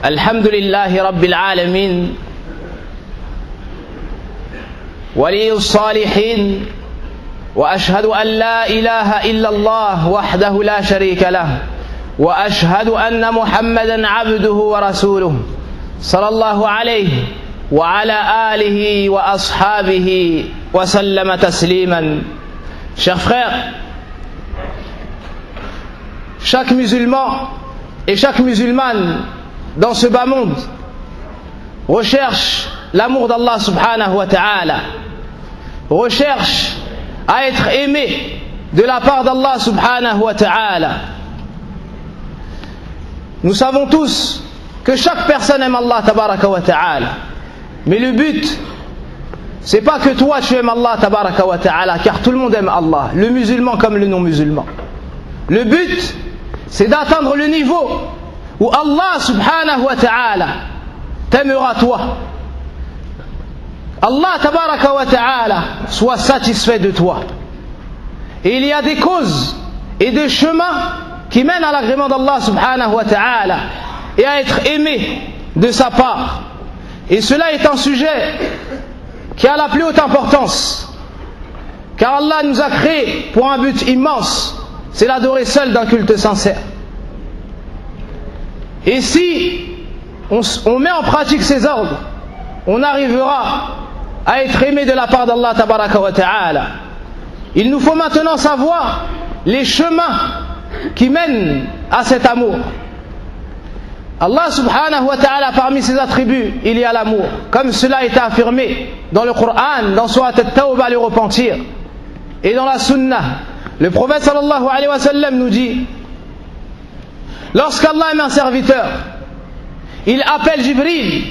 الحمد لله رب العالمين ولي الصالحين وأشهد أن لا إله إلا الله وحده لا شريك له وأشهد أن محمدا عبده ورسوله صلى الله عليه وعلى آله وأصحابه وسلم تسليما. Chers frères, chaque musulman et chaque musulmane dans ce bas monde recherche l'amour d'Allah subhanahu wa ta'ala, recherche à être aimé de la part d'Allah subhanahu wa ta'ala. Nous savons tous que chaque personne aime Allah tabaraka wa ta'ala, mais le but c'est pas que toi tu aimes Allah tabaraka wa ta'ala, car tout le monde aime Allah, le musulman comme le non musulman. Le but c'est d'atteindre le niveau où Allah subhanahu wa ta'ala t'aimera toi, Allah tabaraka wa ta'ala soit satisfait de toi. Et il y a des causes et des chemins qui mènent à l'agrément d'Allah subhanahu wa ta'ala et à être aimé de sa part. Et cela est un sujet qui a la plus haute importance, car Allah nous a créés pour un but immense, c'est l'adorer seul d'un culte sincère. Et si on met en pratique ces ordres, on arrivera à être aimé de la part d'Allah tabaraka wa ta'ala. Il nous faut maintenant savoir les chemins qui mènent à cet amour. Allah subhanahu wa ta'ala, parmi ses attributs, il y a l'amour, comme cela a été affirmé dans le Coran, dans Surat At-Tawbah, le repentir, et dans la Sunnah. Le prophète sallallahu alayhi wa sallam nous dit, lorsqu'Allah aime un serviteur, il appelle Jibril.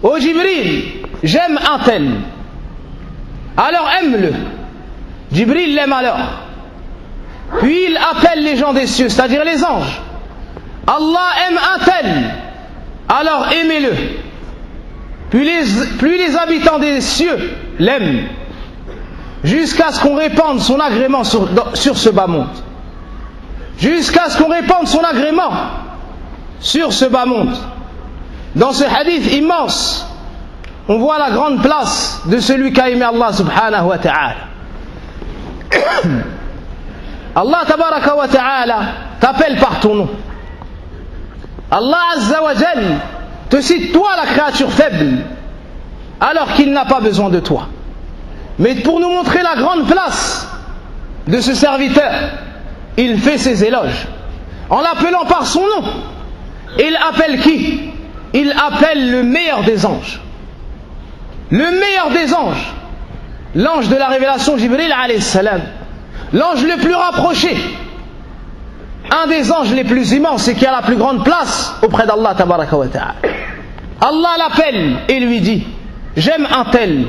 Oh Jibril, j'aime un tel, alors aime-le. Jibril l'aime alors. Puis il appelle les gens des cieux, c'est-à-dire les anges. Allah aime un tel, alors aimez-le. Puis les habitants des cieux l'aiment, jusqu'à ce qu'on répande son agrément sur ce bas monde. Jusqu'à ce qu'on répande son agrément sur ce bas monde. Dans ce hadith immense, on voit la grande place de celui qui a aimé Allah subhanahu wa ta'ala. Allah tabaraka wa ta'ala t'appelle par ton nom. Allah azza wa jal te cite toi, la créature faible, alors qu'il n'a pas besoin de toi. Mais pour nous montrer la grande place de ce serviteur, il fait ses éloges en l'appelant par son nom. Et il appelle qui? Il appelle le meilleur des anges. Le meilleur des anges, l'ange de la révélation, Jibril alayhi salam, l'ange le plus rapproché, un des anges les plus immenses et qui a la plus grande place auprès d'Allah tabaraka wa ta'ala. Allah l'appelle et lui dit, j'aime un tel,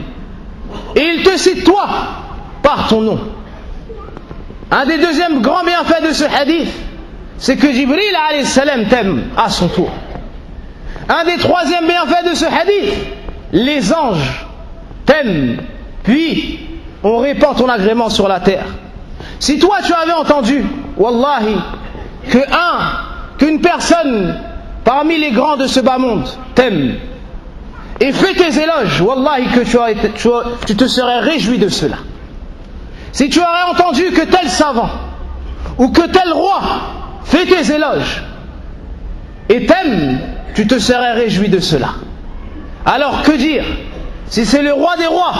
et il te cite toi par ton nom. Un des deuxièmes grands bienfaits de ce hadith, c'est que Jibril alayhi salam t'aime à son tour. Un des troisièmes bienfaits de ce hadith, les anges t'aiment, puis on répand ton agrément sur la terre. Si toi tu avais entendu, wallahi, qu'une personne parmi les grands de ce bas monde t'aime et fait tes éloges, wallahi que tu te serais réjoui de cela. Si tu aurais entendu que tel savant ou que tel roi fait tes éloges et t'aime, tu te serais réjoui de cela. Alors que dire si c'est le roi des rois,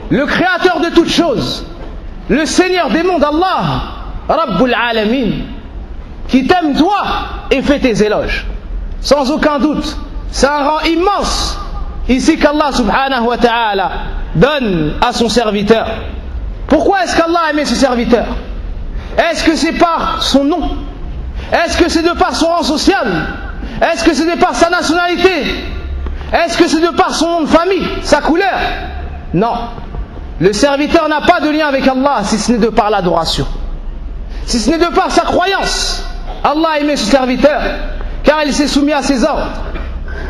le créateur de toutes choses, le Seigneur des mondes, Allah, Rabbul Alamin, qui t'aime toi et fait tes éloges? Sans aucun doute, c'est un rang immense ici qu'Allah subhanahu wa ta'ala donne à son serviteur. Pourquoi est-ce qu'Allah a aimé ce serviteur? Est-ce que c'est par son nom? Est-ce que c'est de par son rang social? Est-ce que c'est de par sa nationalité? Est-ce que c'est de par son nom de famille, sa couleur? Non. Le serviteur n'a pas de lien avec Allah si ce n'est de par l'adoration, si ce n'est de par sa croyance. Allah a aimé ce serviteur car il s'est soumis à ses ordres,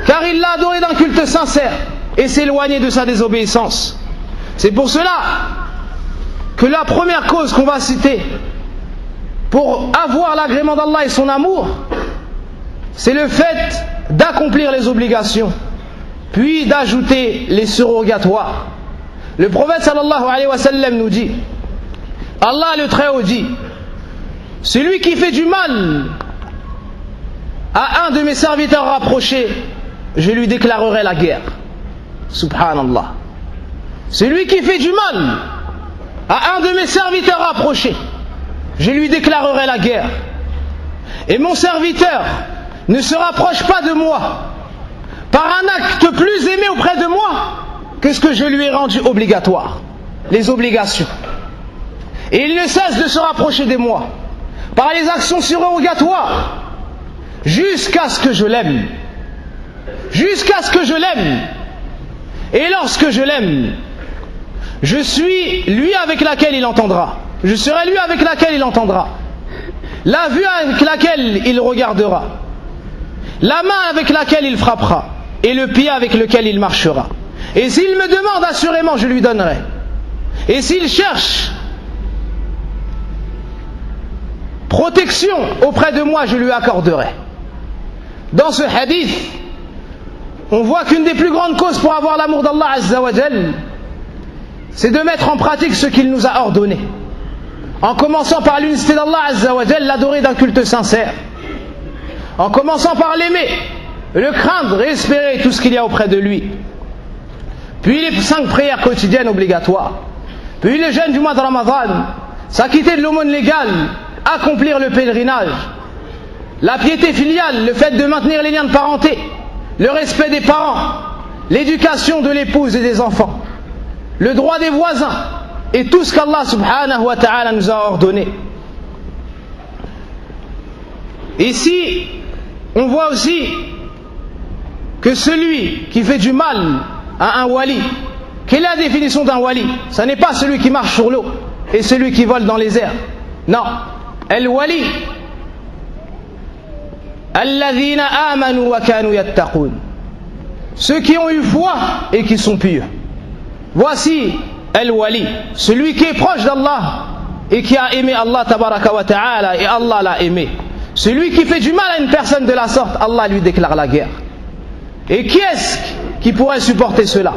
car il l'a adoré d'un culte sincère et s'est éloigné de sa désobéissance. C'est pour cela que la première cause qu'on va citer pour avoir l'agrément d'Allah et son amour, c'est le fait d'accomplir les obligations, puis d'ajouter les surrogatoires. Le prophète sallallahu alayhi wa sallam nous dit, Allah le Très-Haut dit, celui qui fait du mal à un de mes serviteurs rapprochés, je lui déclarerai la guerre. Subhanallah. Celui qui fait du mal à un de mes serviteurs rapprochés, je lui déclarerai la guerre. Et mon serviteur ne se rapproche pas de moi par un acte plus aimé auprès de moi que ce que je lui ai rendu obligatoire, les obligations. Et il ne cesse de se rapprocher de moi par les actions surrogatoires jusqu'à ce que je l'aime. Jusqu'à ce que je l'aime. Et lorsque je l'aime, je suis lui avec laquelle il entendra. Je serai lui avec laquelle il entendra. La vue avec laquelle il regardera. La main avec laquelle il frappera. Et le pied avec lequel il marchera. Et s'il me demande, assurément je lui donnerai. Et s'il cherche protection auprès de moi, je lui accorderai. Dans ce hadith, on voit qu'une des plus grandes causes pour avoir l'amour d'Allah Azza wa Jal, c'est de mettre en pratique ce qu'il nous a ordonné. En commençant par l'unicité d'Allah Azza wa Jal, l'adorer d'un culte sincère. En commençant par l'aimer, le craindre et espérer tout ce qu'il y a auprès de lui. Puis les 5 prières quotidiennes obligatoires. Puis le jeûne du mois de Ramadan, s'acquitter de l'aumône légale, accomplir le pèlerinage. La piété filiale, le fait de maintenir les liens de parenté, le respect des parents, l'éducation de l'épouse et des enfants, le droit des voisins et tout ce qu'Allah subhanahu wa ta'ala nous a ordonné. Ici, on voit aussi que celui qui fait du mal à un wali, quelle est la définition d'un wali? Ce n'est pas celui qui marche sur l'eau et celui qui vole dans les airs. Non. Al-wali, alladhina amanu wa kanu yattaqun, ceux qui ont eu foi et qui sont pieux. Voici al-wali, celui qui est proche d'Allah et qui a aimé Allah tabaraka wa ta'ala et Allah l'a aimé. Celui qui fait du mal à une personne de la sorte, Allah lui déclare la guerre. Et qui est-ce qui pourrait supporter cela?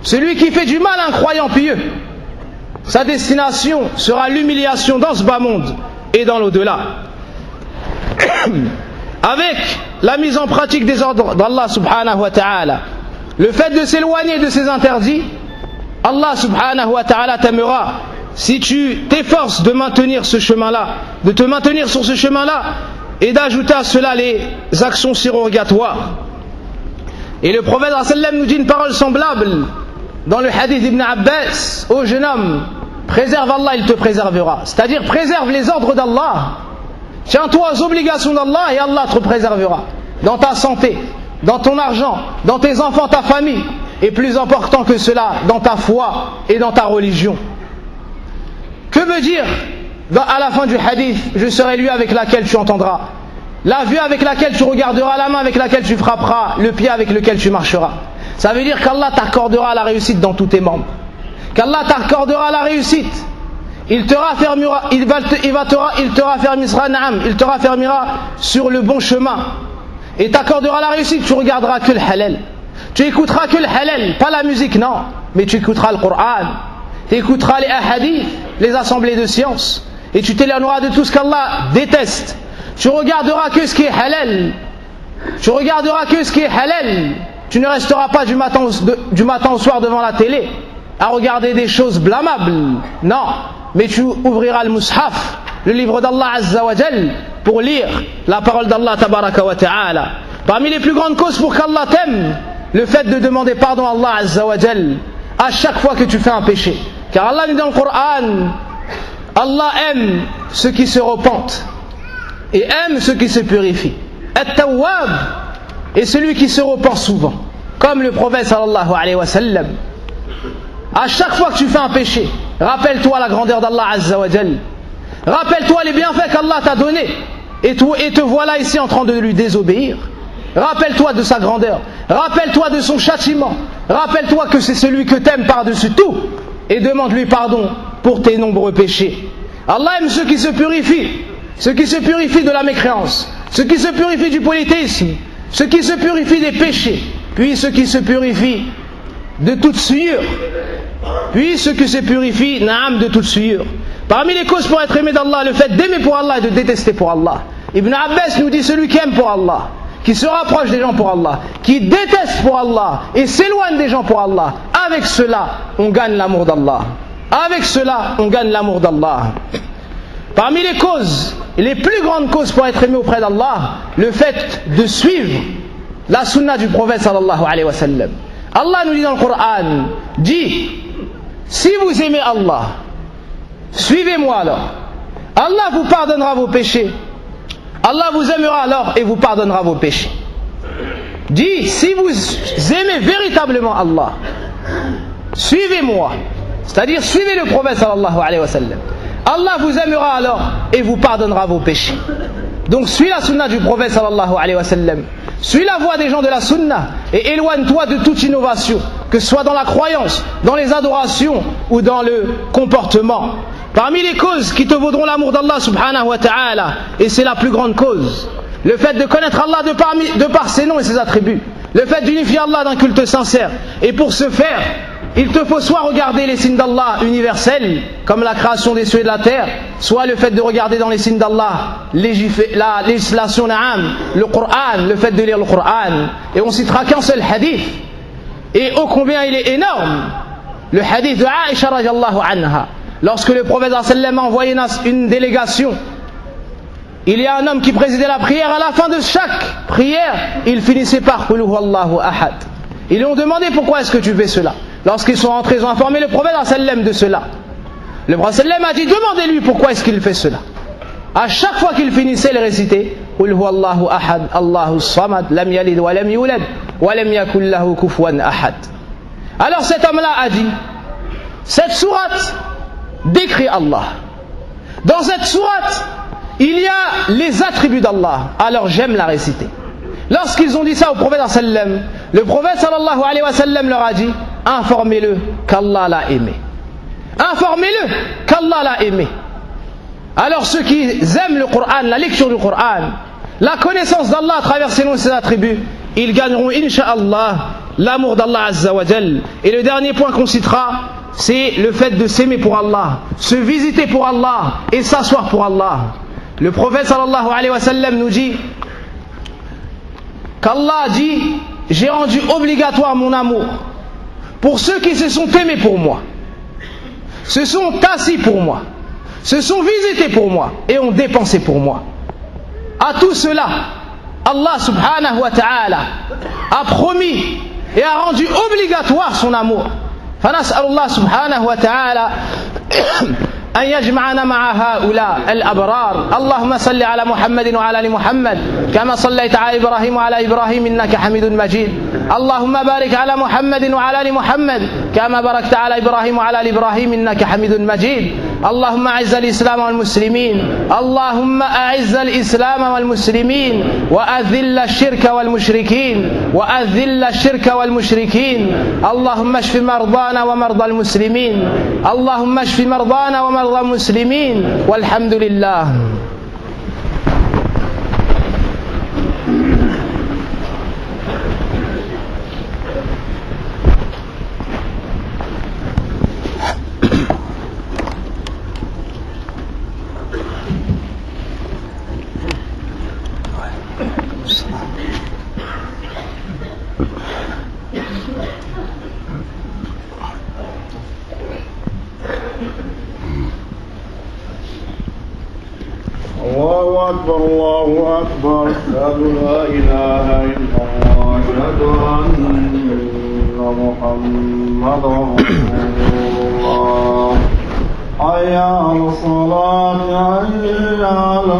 Celui qui fait du mal à un croyant pieux, sa destination sera l'humiliation dans ce bas monde et dans l'au-delà. Avec la mise en pratique des ordres d'Allah subhanahu wa ta'ala, le fait de s'éloigner de ses interdits, Allah subhanahu wa ta'ala t'aimera si tu t'efforces de maintenir ce chemin-là, de te maintenir sur ce chemin-là et d'ajouter à cela les actions surrogatoires. Et le prophète sallam nous dit une parole semblable dans le hadith d'Ibn Abbas: ô jeune homme, préserve Allah, il te préservera. C'est-à-dire préserve les ordres d'Allah, tiens-toi aux obligations d'Allah et Allah te préservera dans ta santé, dans ton argent, dans tes enfants, ta famille, et plus important que cela, dans ta foi et dans ta religion. Que veut dire à la fin du hadith: je serai lui avec laquelle tu entendras, la vue avec laquelle tu regarderas, la main avec laquelle tu frapperas, le pied avec lequel tu marcheras? Ça veut dire qu'Allah t'accordera la réussite dans tous tes membres, qu'Allah t'accordera la réussite. Il te raffermira, il te raffermira sur le bon chemin et t'accordera la réussite. Tu regarderas que le halal, tu écouteras que le halal, pas la musique, non, mais tu écouteras le Coran, tu écouteras les ahadith, les assemblées de sciences, et tu t'éloigneras de tout ce qu'Allah déteste. Tu regarderas que ce qui est halal, tu regarderas que ce qui est halal. Tu ne resteras pas du matin au soir devant la télé à regarder des choses blâmables, non, mais tu ouvriras le mushaf, le livre d'Allah Azza wa Jal, pour lire la parole d'Allah tabaraka wa ta'ala. Parmi les plus grandes causes pour qu'Allah t'aime, le fait de demander pardon à Allah Azza wa Jal à chaque fois que tu fais un péché. Car Allah dit dans le Coran: Allah aime ceux qui se repentent et aime ceux qui se purifient. At-Tawwab est celui qui se repent souvent, comme le prophète sallallahu alayhi wa sallam. À chaque fois que tu fais un péché, rappelle-toi la grandeur d'Allah Azza wa Jal, rappelle-toi les bienfaits qu'Allah t'a donnés, et te voilà ici en train de lui désobéir. Rappelle-toi de sa grandeur, rappelle-toi de son châtiment, rappelle-toi que c'est celui que t'aimes par-dessus tout, et demande-lui pardon pour tes nombreux péchés. Allah aime ceux qui se purifient de la mécréance, ceux qui se purifient du polythéisme, ceux qui se purifient des péchés, puis ceux qui se purifient de toute souillure, puis ceux qui se purifient, naam, de toute souillure. Parmi les causes pour être aimé d'Allah, le fait d'aimer pour Allah et de détester pour Allah. Ibn Abbas nous dit celui qui aime pour Allah, qui se rapproche des gens pour Allah, qui déteste pour Allah et s'éloigne des gens pour Allah, avec cela on gagne l'amour d'Allah. Avec cela on gagne l'amour d'Allah. Parmi les causes, les plus grandes causes pour être aimé auprès d'Allah, le fait de suivre la sunna du prophète sallallahu alayhi wa sallam. Allah nous dit dans le Coran, dit, si vous aimez Allah, suivez-moi alors. Allah vous pardonnera vos péchés. Allah vous aimera alors et vous pardonnera vos péchés. Dit, si vous aimez véritablement Allah, suivez-moi. C'est-à-dire, suivez le prophète sallallahu alayhi wa sallam. Allah vous aimera alors et vous pardonnera vos péchés. Donc, suis la sunna du prophète sallallahu alayhi wa sallam. Suis la voie des gens de la sunna et éloigne-toi de toute innovation, que ce soit dans la croyance, dans les adorations ou dans le comportement. Parmi les causes qui te vaudront l'amour d'Allah subhanahu wa ta'ala, et c'est la plus grande cause, le fait de connaître Allah de par ses noms et ses attributs, le fait d'unifier Allah d'un culte sincère. Et pour ce faire, il te faut soit regarder les signes d'Allah universels, comme la création des cieux et de la terre, soit le fait de regarder dans les signes d'Allah la législation na'am, le Coran, le fait de lire le Coran. Et on citera qu'un seul hadith, et ô combien il est énorme, le hadith de Aïcha radiallahu anha. Lorsque le prophète sallam a envoyé une délégation, il y a un homme qui présidait la prière. À la fin de chaque prière, il finissait par Qul huwallahu ahad. Ils lui ont demandé pourquoi est-ce que tu fais cela. Lorsqu'ils sont rentrés, ils ont informé le prophète sallam de cela. Le prophète sallam a dit, demandez-lui pourquoi est-ce qu'il fait cela. À chaque fois qu'il finissait, il récitait Qul huwallahu ahad, Allahu samad, lam yalid wa lam yulad, wa lam yakul lahu kufuwan ahad. Alors cet homme-là a dit, cette sourate décrit Allah. Dans cette sourate, il y a les attributs d'Allah. Alors j'aime la réciter. Lorsqu'ils ont dit ça au prophète sallam, le prophète sallallahu alayhi wa sallam leur a dit, informez-le qu'Allah l'a aimé. Informez-le qu'Allah l'a aimé. Alors ceux qui aiment le Coran, la lecture du Coran, la connaissance d'Allah à travers ses noms et ses attributs, ils gagneront incha'Allah l'amour d'Allah azza wa jal. Et le dernier point qu'on citera, c'est le fait de s'aimer pour Allah, se visiter pour Allah et s'asseoir pour Allah. Le prophète sallallahu alayhi wa sallam nous dit qu'Allah dit, j'ai rendu obligatoire mon amour pour ceux qui se sont aimés pour moi, se sont assis pour moi, se sont visités pour moi et ont dépensé pour moi. À tout cela, Allah subhanahu wa ta'ala a promis et a rendu obligatoire son amour. فنسأل الله سبحانه وتعالى أن يجمعنا مع هؤلاء الأبرار. اللهم صل على محمد وعلى آل محمد كما صليت على إبراهيم وعلى إبراهيم إنك حميد مجيد. اللهم بارك على محمد وعلى آل محمد كما باركت على إبراهيم وعلى آل إبراهيم إنك حميد مجيد. اللهم أعز الإسلام والمسلمين. اللهم أعز الإسلام والمسلمين وأذل الشرك والمشركين. وأذل الشرك والمشركين. اللهم اشف مرضانا ومرضى المسلمين. اللهم اشف مرضانا ومرضى المسلمين والحمد لله. الله أكبر الله أكبر أشهد لا إله إلا الله أشهد أن محمدا رسول الله حي على الصلاة حي على